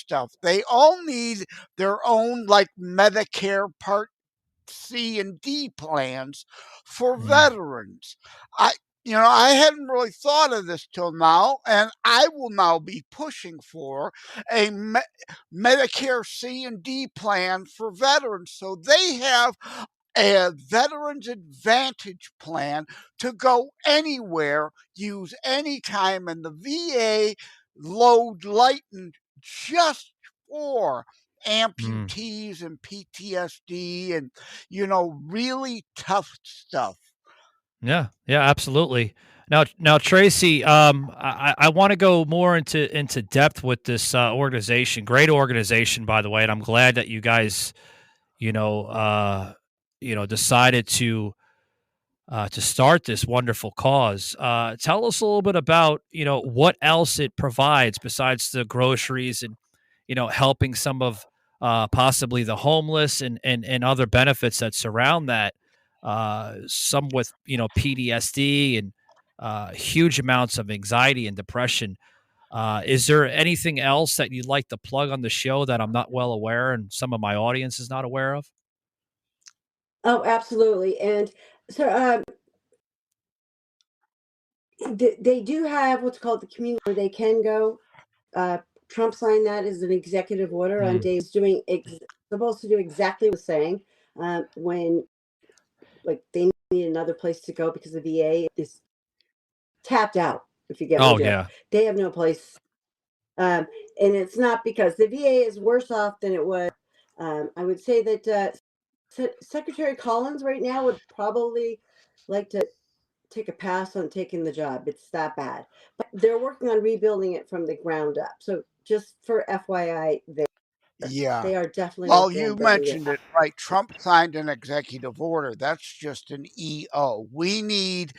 stuff. They all need their own, like, Medicare Part C and D plans for veterans. I I hadn't really thought of this till now, and I will now be pushing for a Medicare C and D plan for veterans so they have a Veterans Advantage plan to go anywhere, use any time, and the VA load lightened just for amputees and PTSD and, really tough stuff. Yeah, yeah, absolutely. Now, Tracy, I want to go more into depth with this organization. Great organization, by the way, and I'm glad that you guys, you know, uh, decided to start this wonderful cause. Tell us a little bit about what else it provides besides the groceries and helping some of possibly the homeless and other benefits that surround that. Some with PTSD and huge amounts of anxiety and depression. Is there anything else that you'd like to plug on the show that I'm not well aware and some of my audience is not aware of? Oh, absolutely. And so they do have what's called the community where they can go. Trump signed that as an executive order on days doing supposed to do exactly what saying when like they need another place to go because the VA is tapped out. If you get what Yeah. they have no place, and it's not because the VA is worse off than it was. I would say that Secretary Collins right now would probably like to take a pass on taking the job. It's that bad. But they're working on rebuilding it from the ground up. So just for FYI, Yeah. they are definitely Well, working you on building mentioned it. it right. Trump signed an executive order. That's just an EO. We need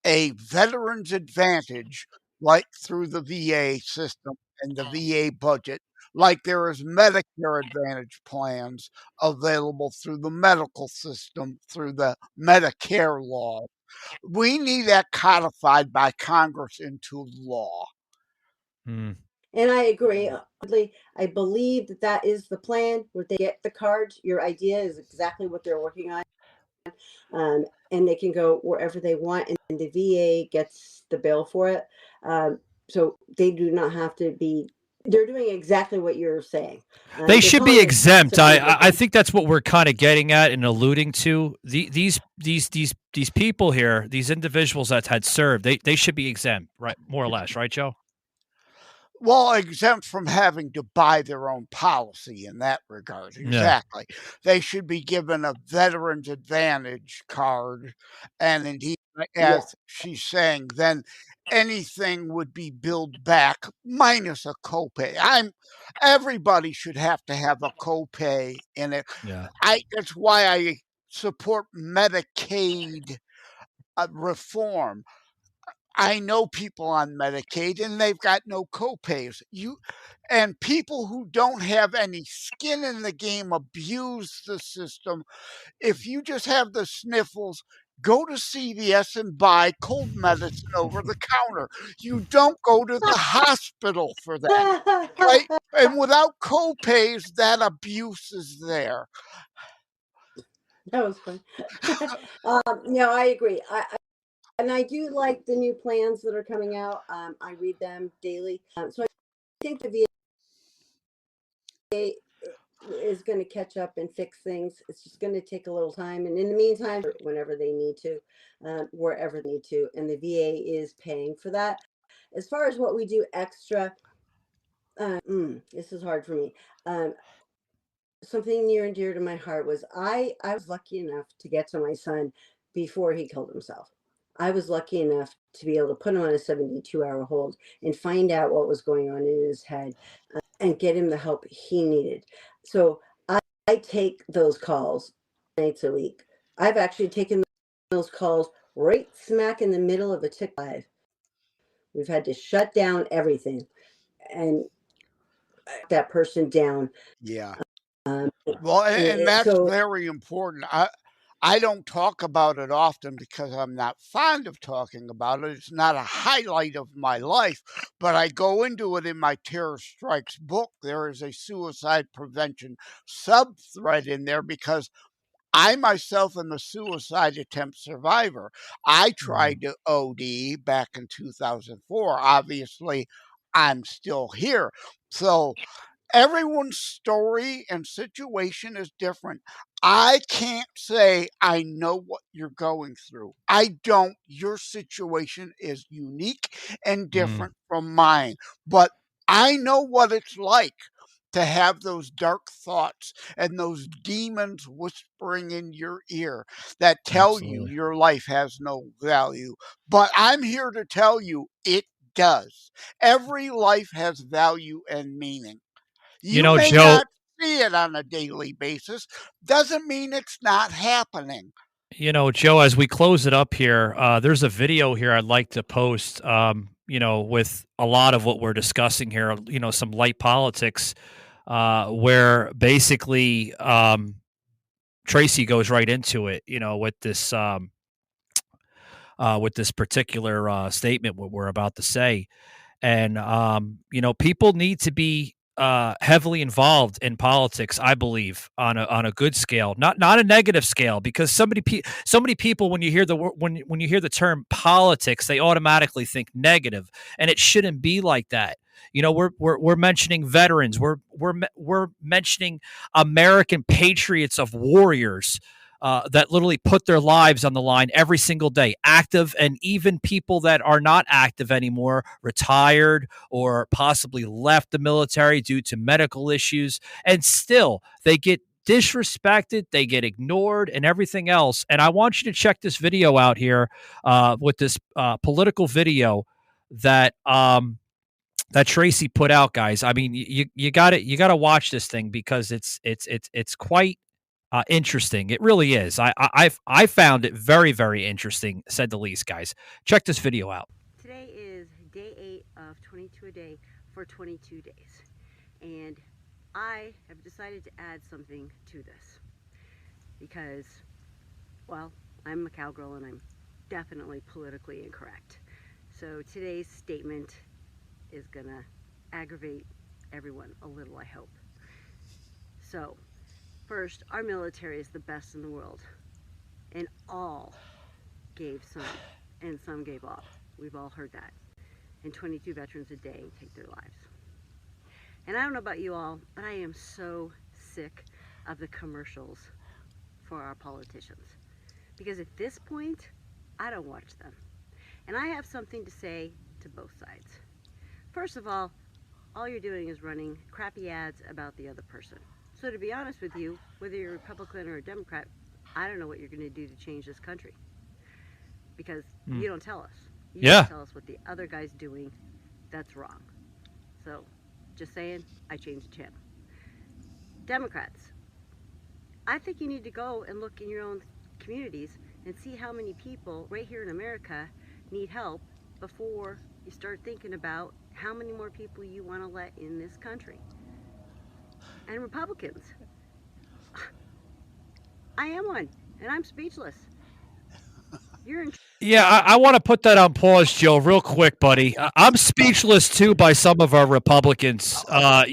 a Veterans Advantage, like through the VA system and the VA budget, like there is Medicare Advantage plans available through the medical system, through the Medicare law. We need that codified by Congress into law. Mm. And I agree. I believe that that is the plan. Where they get the cards, your idea is exactly what they're working on. And they can go wherever they want, and the VA gets the bill for it. So they do not have to be. They're doing exactly what you're saying. They They're should be calling it exempt. subsidy I think that's what we're kind of getting at and alluding to. These people here, these individuals that had served, they should be exempt, right? More or less, right, Joe? Well, exempt from having to buy their own policy in that regard. Yeah. Exactly. They should be given a Veterans Advantage card. And indeed, as she's saying, then anything would be billed back minus a copay. Everybody should have to have a copay in it. Yeah. That's why I support Medicaid reform. I know people on Medicaid and they've got no copays. And people who don't have any skin in the game abuse the system. If you just have the sniffles, go to CVS and buy cold medicine over the counter. You don't go to the hospital for that, right? And without copays, that abuse is there. That was fun. No, I agree. And I do like the new plans that are coming out. I read them daily. So I think the VA is going to catch up and fix things. It's just going to take a little time. And in the meantime, whenever they need to, wherever they need to, and the VA is paying for that. As far as what we do extra, this is hard for me. Something near and dear to my heart was I was lucky enough to get to my son before he killed himself. I was lucky enough to be able to put him on a 72-hour hold and find out what was going on in his head and get him the help he needed. So I take those calls nights a week. I've actually taken those calls right smack in the middle of a tick live. We've had to shut down everything and that person down. Yeah. Well, and that's very important. I don't talk about it often because I'm not fond of talking about it. It's not a highlight of my life, but I go into it in my Terror Strikes book. There is a suicide prevention sub-thread in there because I myself am a suicide attempt survivor. I Mhm. tried to OD back in 2004. Obviously, I'm still here. So everyone's story and situation is different. I can't say I know what you're going through. I don't. Your situation is unique and Mm, different from mine. But I know what it's like to have those dark thoughts and those demons whispering in your ear that tell you absolutely. your life has no value. But I'm here to tell you it does. Every life has value and meaning. You You know, may Joe, not see it on a daily basis, doesn't mean it's not happening. Joe, as we close it up here, there's a video here I'd like to post, with a lot of what we're discussing here, some light politics, where basically Tracy goes right into it, with this particular statement, what we're about to say. And people need to be heavily involved in politics, I believe, on a good scale, not a negative scale, because so many people, when you hear when you hear the term politics, they automatically think negative, and it shouldn't be like that. We're mentioning veterans, we're mentioning American patriots of warriors, that literally put their lives on the line every single day, active, and even people that are not active anymore, retired or possibly left the military due to medical issues, and still they get disrespected, they get ignored, and everything else. And I want you to check this video out here, with this political video that that Tracy put out, guys. I mean, you got to watch this thing because it's quite interesting. It really is. I found it very, very interesting, said the least, guys. Check this video out. Today is day 8 of 22 a day for 22 days. And I have decided to add something to this because, well, I'm a cowgirl and I'm definitely politically incorrect. So today's statement is gonna aggravate everyone a little, I hope. So, first, our military is the best in the world, and all gave some, and some gave off. We've all heard that. And 22 veterans a day take their lives. And I don't know about you all, but I am so sick of the commercials for our politicians. Because at this point, I don't watch them. And I have something to say to both sides. First of all you're doing is running crappy ads about the other person. So to be honest with you, whether you're a Republican or a Democrat, I don't know what you're going to do to change this country. Because you don't tell us. You Yeah. just tell us what the other guy's doing that's wrong. So, just saying, I changed the channel. Democrats, I think you need to go and look in your own communities and see how many people right here in America need help before you start thinking about how many more people you want to let in this country. And Republicans, I am one, and I'm speechless. You're in. Yeah, I want to put that on pause, Joe, real quick, buddy. I'm speechless too by some of our Republicans. Oh,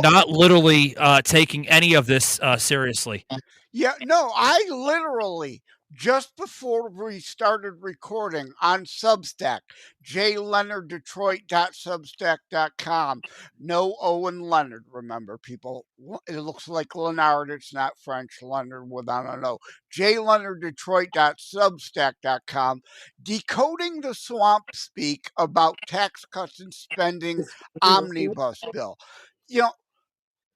Not literally taking any of this seriously. yeah, no, I literally just before we started recording on Substack, jleonarddetroit.substack.com. No Owen Leonard, remember, people. It looks like Leonard, it's not French, Leonard without an O. jleonarddetroit.substack.com. Decoding the swamp speak about tax cuts and spending omnibus bill. You know,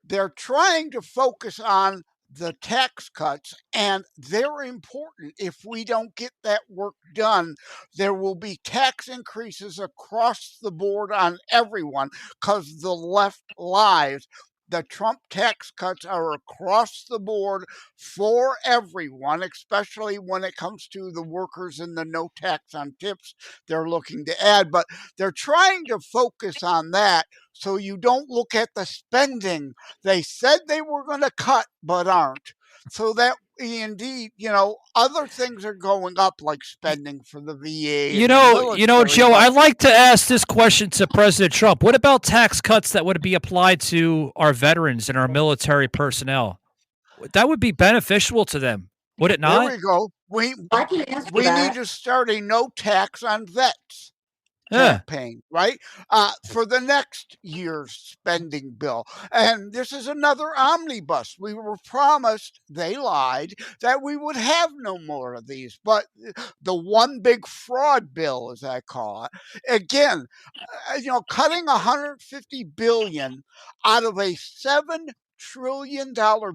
they're trying to focus on the tax cuts, and they're important. If we don't get that work done, there will be tax increases across the board on everyone because the left lies. The Trump tax cuts are across the board for everyone, especially when it comes to the workers and the no tax on tips they're looking to add. But they're trying to focus on that so you don't look at the spending they said they were going to cut, but aren't. So that indeed, other things are going up, like spending for the VA You and the know, military, Joe, but I'd like to ask this question to President Trump. What about tax cuts that would be applied to our veterans and our military personnel? That would be beneficial to them, would it there not? we go. We I can answer we need that. to start a no tax on vets Yeah. campaign, right? For the next year's spending bill. And this is another omnibus. We were promised, they lied, that we would have no more of these. But the one big fraud bill, as I call it, again, cutting 150 billion out of a $7 trillion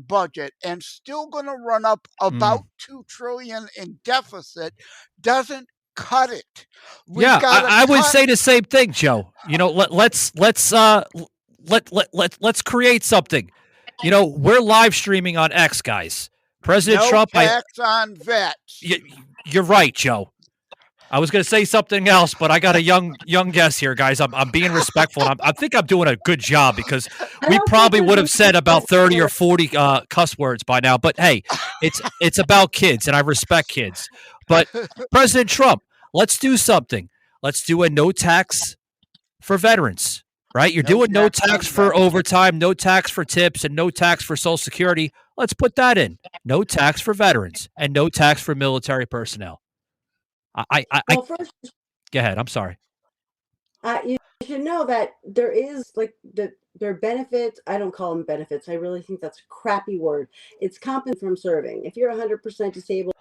budget and still going to run up about Mm. 2 trillion in deficit doesn't cut it. We've Yeah, got to I would cut. say the same thing, Joe. Let's create something. We're live streaming on X, guys. President No Trump, tax on vets. you're right, Joe. I was going to say something else, but I got a young guest here, guys. I'm being respectful, and I think I'm doing a good job because I we don't probably think would there's have said any about 30 or cuss 40 cuss words by now. But hey, it's about kids, and I respect kids. But President Trump, let's do something. Let's do a no tax for veterans, right? You're No doing no tax on tax for vets. overtime, no tax for tips, and no tax for Social Security. Let's put that in. No tax for veterans and no tax for military personnel. I Well, first, go ahead. I'm sorry. you should know that there is there are benefits. I don't call them benefits. I really think that's a crappy word. It's compensation from serving. If you're 100% disabled,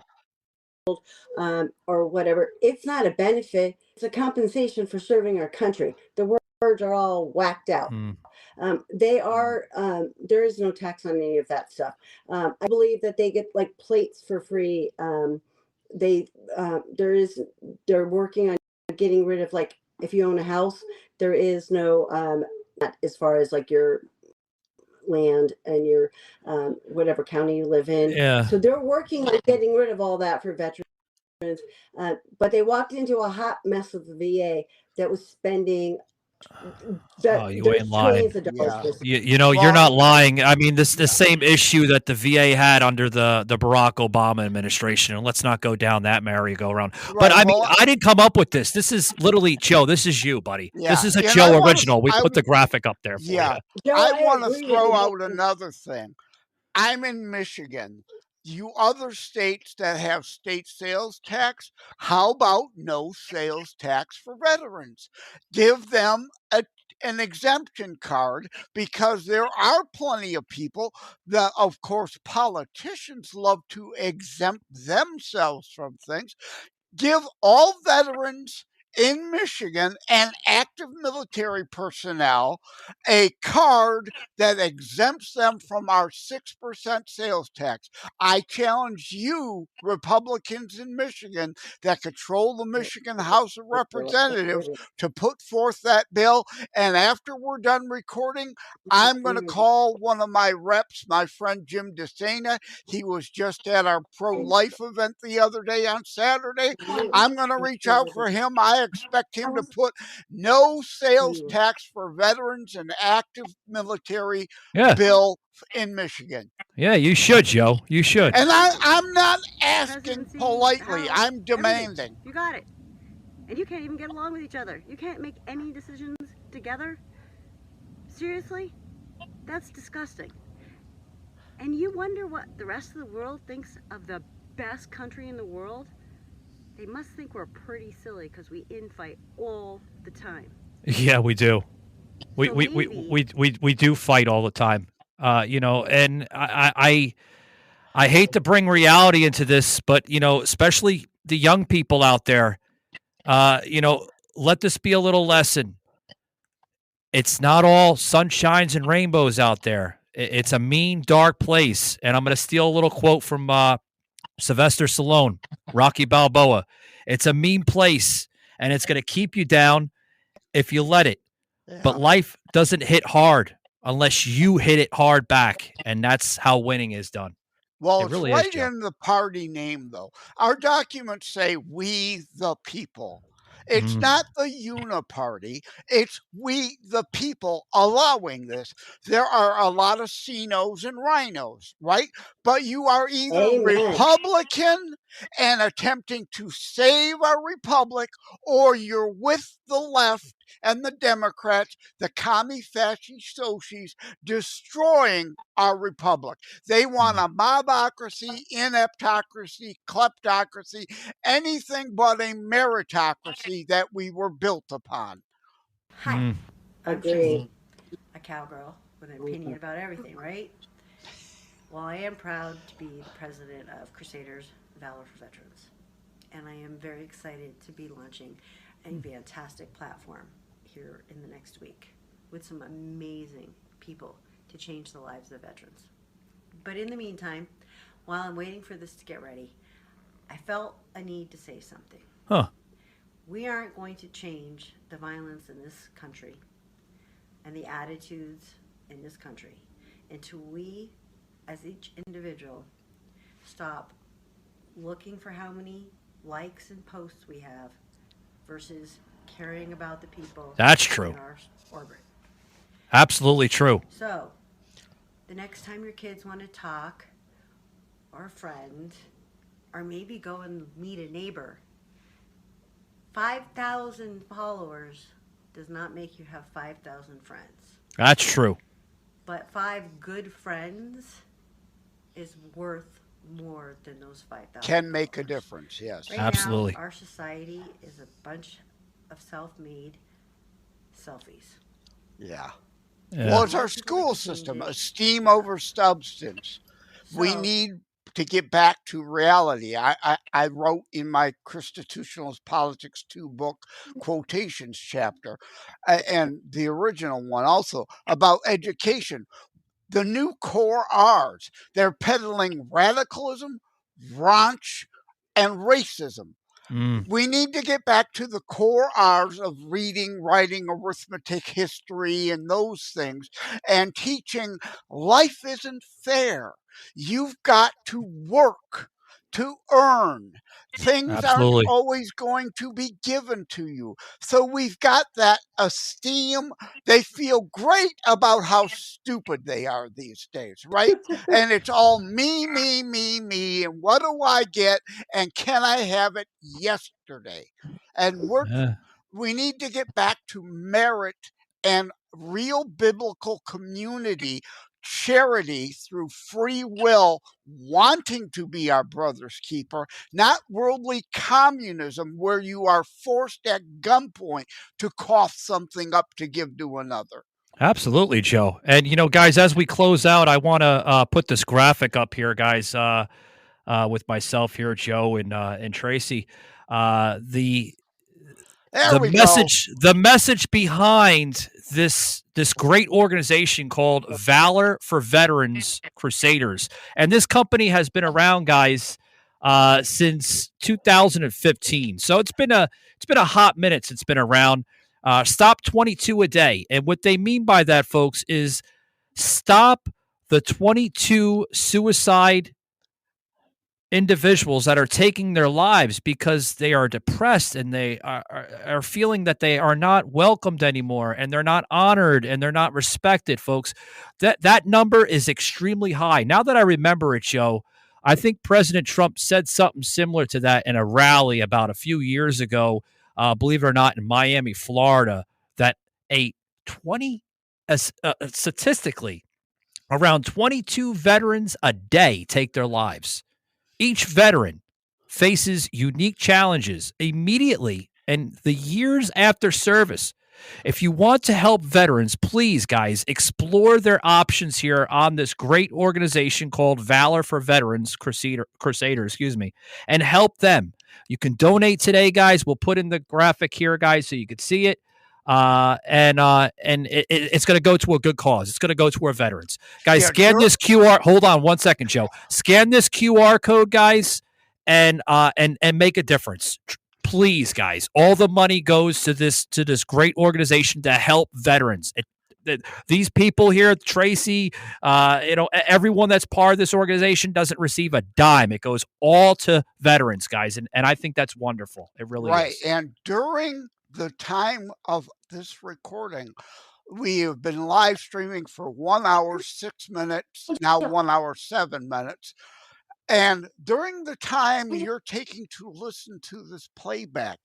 or whatever, it's not a benefit. It's a compensation for serving our country. The words are all whacked out. Mm. They are. There is no tax on any of that stuff. I believe that they get like plates for free. They they're working on getting rid of, like, if you own a house, there is no not as far as like your land and your whatever county you live in. Yeah. So they're working on getting rid of all that for veterans. But they walked into a hot mess of the VA that was spending Oh, you there's ain't lying. trillions of dollars. Yeah. You're not Well, lying. I mean, this the same issue that the VA had under the Barack Obama administration, and let's not go down that merry-go-round. But right. I mean, Well, I didn't come up with this. This is literally Joe. This is you, buddy. This yeah. is a And I Joe want to, original. We put the graphic up there for you. yeah, Joe, I I want to agree with throw you. out another thing. I'm in Michigan. You other states that have state sales tax, how about no sales tax for veterans? Give them an exemption card, because there are plenty of people that, of course, politicians love to exempt themselves from things. Give all veterans in Michigan and active military personnel a card that exempts them from our 6% sales tax. I challenge you, Republicans in Michigan that control the Michigan House of Representatives, to put forth that bill. And after we're done recording, I'm going to call one of my reps, my friend Jim DeSena. He was just at our pro life event the other day on Saturday. I'm going to reach out for him. I expect him to put no sales tax for veterans and active military Yeah. bill in Michigan. Yeah, you should, Joe. You should. And I'm not asking Presidency, politely, House, I'm demanding. You got it. And you can't even get along with each other. You can't make any decisions together. Seriously? That's disgusting. And you wonder what the rest of the world thinks of the best country in the world? They must think we're pretty silly because we infight all the time. Yeah, we do. We So we, we, we, we do fight all the time. And I hate to bring reality into this, but especially the young people out there, let this be a little lesson. It's not all sunshines and rainbows out there. It's a mean, dark place. And I'm going to steal a little quote from Sylvester Stallone, Rocky Balboa. It's a mean place, and it's going to keep you down if you let it. Yeah. But life doesn't hit hard unless you hit it hard back, and that's how winning is done. Well, It it's really is, right Joe. in the party name, though. Our documents say "we the people." It's not the uniparty. It's we, the people, allowing this. There are a lot of CINOs and rhinos, right? But you are either Amen. Republican and attempting to save our republic, or you're with the left and the Democrats, the commie fascist socios, destroying our republic. They want a mobocracy, ineptocracy, kleptocracy, anything but a meritocracy that we were built upon. Hi, I'm Agree. Tracy, a cowgirl with an opinion about everything, right? Well, I am proud to be the president of Crusaders Valor for Veterans, and I am very excited to be launching a fantastic platform here in the next week with some amazing people to change the lives of veterans. But in the meantime, while I'm waiting for this to get ready, I felt a need to say something. Huh. We aren't going to change the violence in this country and the attitudes in this country until we, as each individual, stop looking for how many likes and posts we have versus caring about the people That's true. in our orbit. Absolutely true. So, the next time your kids want to talk, or a friend, or maybe go and meet a neighbor, 5,000 followers does not make you have 5,000 friends. That's true. But 5 good friends is worth more than those 5,000. Can make a followers. difference, yes. Right Absolutely. now, our society is a bunch of self-made selfies. Yeah. Yeah. Well, it's our school system, esteem over substance. We So- need to get back to reality. I wrote in my Constitutionalist Politics 2 book, quotations chapter, and the original one also, about education. The new core R's, they're peddling radicalism, raunch, and racism. We need to get back to the core R's of reading, writing, arithmetic, history, and those things, and teaching life isn't fair. You've got to work to earn. Things Absolutely. aren't always going to be given to you. So we've got that esteem. They feel great about how stupid they are these days, right? And it's all me, me, me, me. And what do I get? And can I have it yesterday? And we need to get back to merit and real biblical community, charity through free will, wanting to be our brother's keeper, not worldly communism where you are forced at gunpoint to cough something up to give to another. Absolutely, Joe. And, guys, as we close out, I want to put this graphic up here, guys, with myself here, Joe and Tracy. The message behind this great organization called Valor for Veterans Crusaders, and this company has been around, guys, since 2015. So it's been a hot minute since it's been around. Stop 22 a day, and what they mean by that, folks, is stop the 22 suicide individuals that are taking their lives because they are depressed and they are feeling that they are not welcomed anymore and they're not honored and they're not respected, folks. That number is extremely high. Now that I remember it, Joe, I think President Trump said something similar to that in a rally about a few years ago, believe it or not, in Miami, Florida, that statistically, around 22 veterans a day take their lives. Each veteran faces unique challenges immediately and the years after service. If you want to help veterans, please, guys, explore their options here on this great organization called Valor for Veterans Crusaders, and help them. You can donate today, guys. We'll put in the graphic here, guys, so you can see it. And it's going to go to a good cause. It's going to go to our veterans, guys. Scan this QR. Hold on 1 second, Joe. Scan this QR code, guys, and make a difference. Please, guys. All the money goes to this great organization to help veterans. these people here, Tracy, everyone that's part of this organization doesn't receive a dime. It goes all to veterans, guys, and I think that's wonderful. It really Right. is. And during the time of this recording, we have been live streaming for 1 hour, 6 minutes, now 1 hour, 7 minutes. And during the time you're taking to listen to this playback,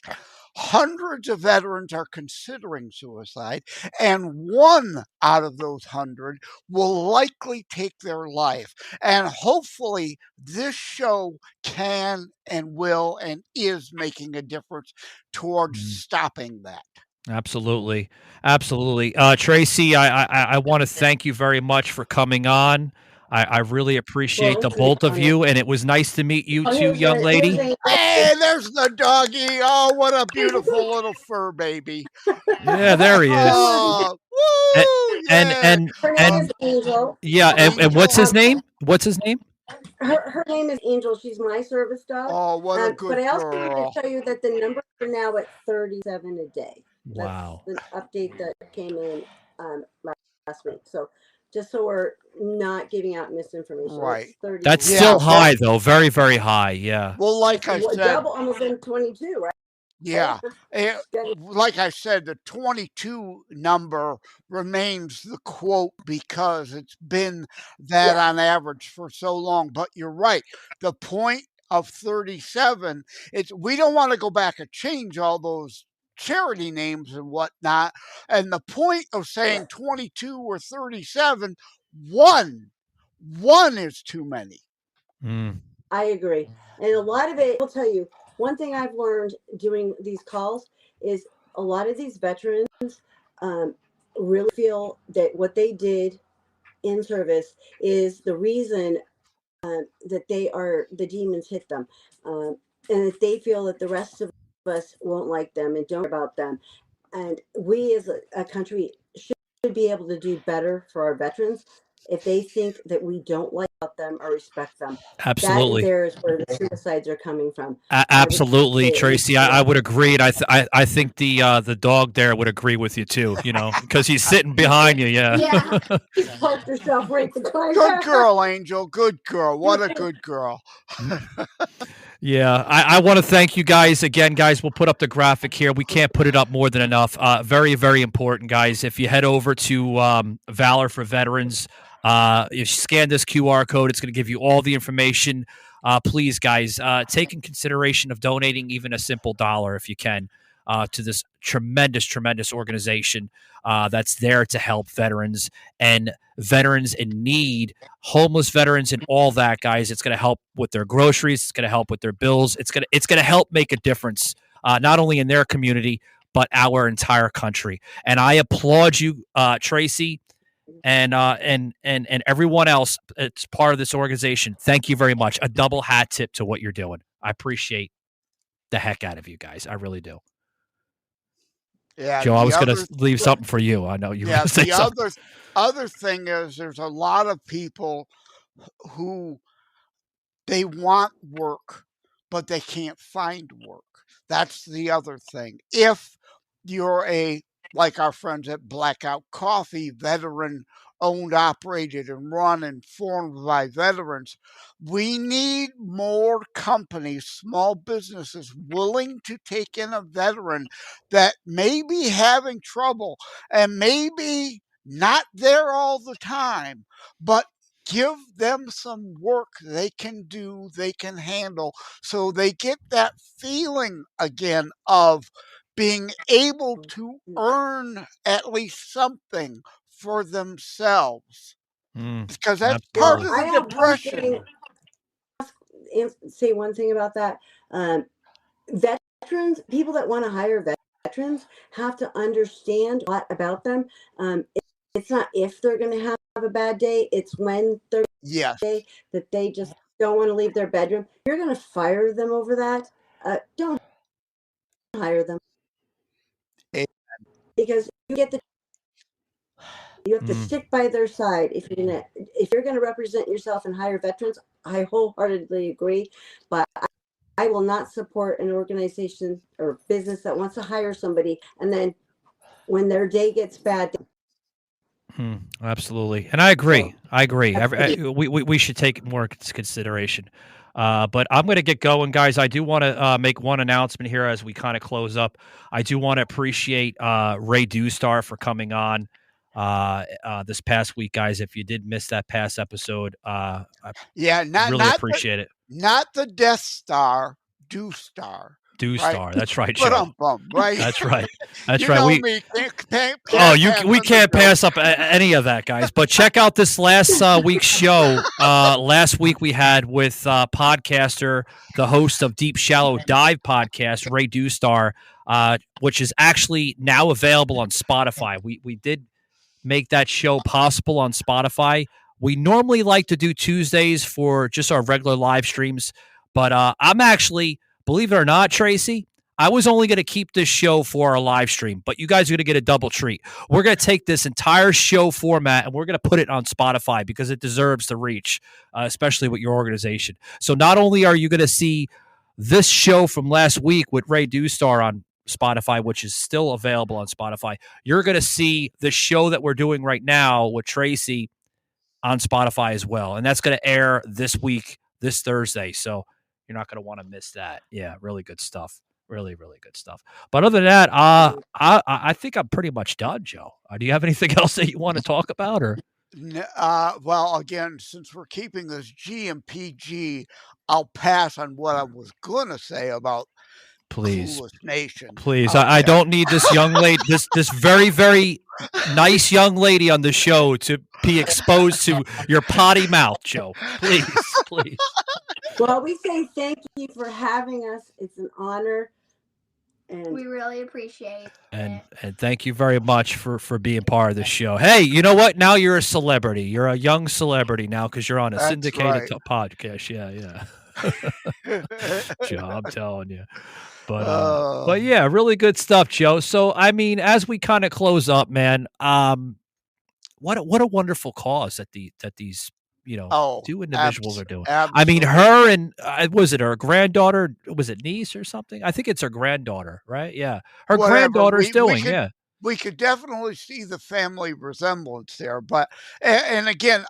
hundreds of veterans are considering suicide, and 1 out of those 100 will likely take their life. And hopefully, this show can and will and is making a difference towards stopping that. Absolutely, absolutely. Tracy, I want to thank you very much for coming on. I really appreciate the both of you, and it was nice to meet you too, young lady. Hey, there's the doggy. Oh, what a beautiful little fur baby. Yeah, there he is. Oh, woo, And Her name is Angel. yeah, and what's his name? What's his name? Her name is Angel. She's my service dog. Oh, what a good But I also girl. want to tell you that the numbers are now at 37 a day. Wow. That's the update that came in last week. So just so we're not giving out misinformation. Right. It's 39. That's Yeah, still but- high, though. Very, very high. Yeah. Well, like I said, double, almost in 22, right? yeah, like I said, the 22 number remains the quote because it's been that on average for so long. But you're right. The point of 37, we don't want to go back and change all those charity names and whatnot. And the point of saying 22 or 37, one is too many. I agree. And a lot of it, I'll tell you, one thing I've learned doing these calls is a lot of these veterans really feel that what they did in service is the reason that the demons hit them. And that they feel that the rest of us won't like them and don't care about them. And we as a country should be able to do better for our veterans if they think that we don't like them or respect them. Absolutely. That there is where the suicides are coming from. Absolutely, Tracy. I would agree, and I think the dog there would agree with you too. Because he's sitting behind you. Yeah. Yeah. She's parked herself right behind. Good girl, Angel. Good girl. What a good girl. Yeah, I want to thank you guys again, guys. We'll put up the graphic here. We can't put it up more than enough. Very, very important, guys. If you head over to Valor for Veterans, you scan this QR code. It's going to give you all the information. Please, guys, take in consideration of donating even a simple $1 if you can to this tremendous, tremendous organization that's there to help veterans and veterans in need, homeless veterans, and all that, guys. It's going to help with their groceries. It's going to help with their bills. It's going to help make a difference, not only in their community but our entire country. And I applaud you, Tracy, and everyone else. It's part of this organization. Thank you very much. A double hat tip to what you're doing. I appreciate the heck out of you guys. I really do. Yeah, Joe, I was going to leave something for you. I know you were going to say something. The other thing is there's a lot of people who they want work, but they can't find work. That's the other thing. If you're like our friends at Blackout Coffee, veteran owned, operated, and run and formed by veterans, we need more companies, small businesses willing to take in a veteran that may be having trouble and maybe not there all the time, but give them some work they can do, they can handle, so they get that feeling again of being able to earn at least something for themselves. Because that's part of the depression. Say one thing about that. Veterans, people that want to hire veterans have to understand a lot about them. It's not if they're going to have a bad day, it's when they're day that they just don't want to leave their bedroom. You're going to fire them over that. Don't hire them. Because you have to stick by their side if you're gonna represent yourself and hire veterans. I wholeheartedly agree, but I will not support an organization or business that wants to hire somebody and then when their day gets bad, Absolutely, and I agree. We should take more consideration. But I'm going to get going, guys. I do want to make one announcement here as we kind of close up. I do want to appreciate Ray Dewstar for coming on this past week, guys. If you did miss that past episode, I really appreciate it. Not the Death Star, Dewstar. Dewstar, that's right, But Joe. right? That's right. That's you right. Know We me. we can't pass up any of that, guys. But check out this last week's show. Last week we had with podcaster, the host of Deep Shallow Dive podcast, Ray Dewstar, which is actually now available on Spotify. We did make that show possible on Spotify. We normally like to do Tuesdays for just our regular live streams, but I'm actually, believe it or not, Tracy, I was only going to keep this show for our live stream, but you guys are going to get a double treat. We're going to take this entire show format and we're going to put it on Spotify because it deserves the reach, especially with your organization. So not only are you going to see this show from last week with Ray Dewstar on Spotify, which is still available on Spotify, you're going to see the show that we're doing right now with Tracy on Spotify as well. And that's going to air this week, this Thursday. So you're not going to want to miss that. Yeah, really good stuff. Really, really good stuff. But other than that, I think I'm pretty much done, Joe. Do you have anything else that you want to talk about? Or well, again, since we're keeping this G and PG, I'll pass on what I was going to say about please, Nation. Please, I don't need this young lady, this very, very nice young lady on the show to be exposed to your potty mouth, Joe. Please, please. Well, we say thank you for having us. It's an honor. And we really appreciate it. And thank you very much for being part of the show. Hey, you know what? Now you're a celebrity. You're a young celebrity now because you're on a syndicated podcast. Yeah. Joe, I'm telling you. But yeah, really good stuff, Joe. So I mean, as we kind of close up, man, what a wonderful cause that these two individuals are doing. Absolutely. I mean, her and was it her granddaughter? Was it niece or something? I think it's her granddaughter, right? Yeah, her granddaughter's doing. We could definitely see the family resemblance there. But and again,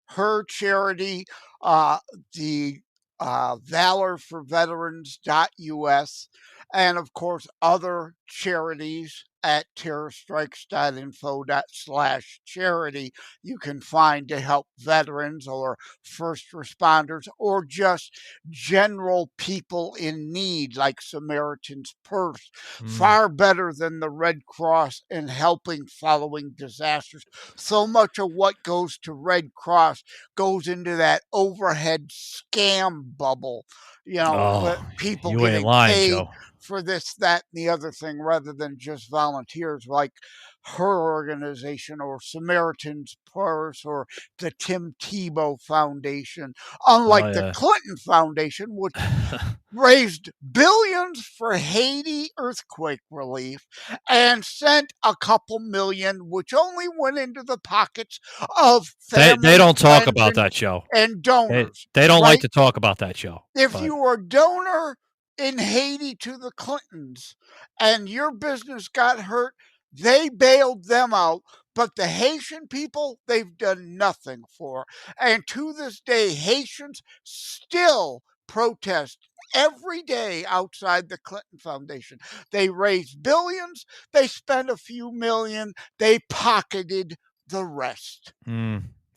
her charity, the Valor for Veterans.us, and of course other charities at terrorstrikes.info/charity you can find to help veterans or first responders or just general people in need, like Samaritan's Purse. Far better than the Red Cross in helping following disasters. So much of what goes to Red Cross goes into that overhead scam bubble, people getting paid Joe. for this, that, and the other thing, rather than just volunteers like her organization or Samaritan's Purse or the Tim Tebow Foundation, unlike the Clinton Foundation, which raised billions for Haiti earthquake relief and sent a couple million, which only went into the pockets of families. They don't talk about that, Joe. And donors. They don't like to talk about that, Joe. If you were a donor in Haiti to the Clintons and your business got hurt, they bailed them out. But the Haitian people, they've done nothing for. And to this day, Haitians still protest every day outside the Clinton Foundation. They raised billions, they spent a few million, they pocketed the rest.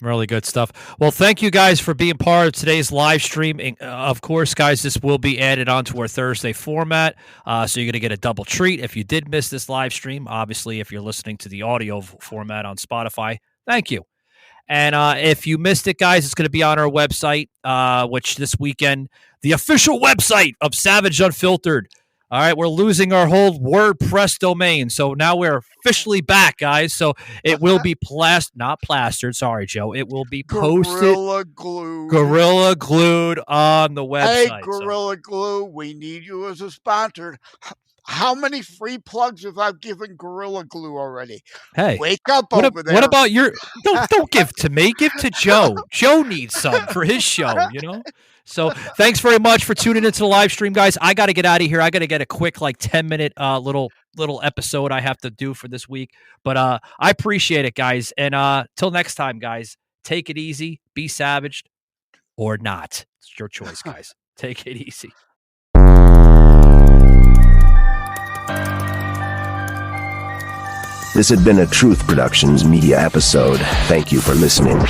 Really good stuff. Well, thank you guys for being part of today's live stream. Of course, guys, this will be added onto our Thursday format, so you're going to get a double treat if you did miss this live stream. Obviously, if you're listening to the audio format on Spotify, thank you. And if you missed it, guys, it's going to be on our website, which this weekend, the official website of Savage Unfiltered. All right, we're losing our whole WordPress domain, so now we're officially back, guys. So it will be not plastered. Sorry, Joe. It will be posted, Gorilla glued on the website. Hey, Gorilla Glue, we need you as a sponsor. How many free plugs have I given Gorilla Glue already? Hey, wake up over there. What about your? Don't give to me. Give to Joe. Joe needs some for his show. So thanks very much for tuning into the live stream, guys. I got to get out of here. I got to get a quick 10-minute little episode I have to do for this week. But I appreciate it, guys. And till next time, guys, take it easy, be savaged or not. It's your choice, guys. Take it easy. This had been a Truth Productions media episode. Thank you for listening.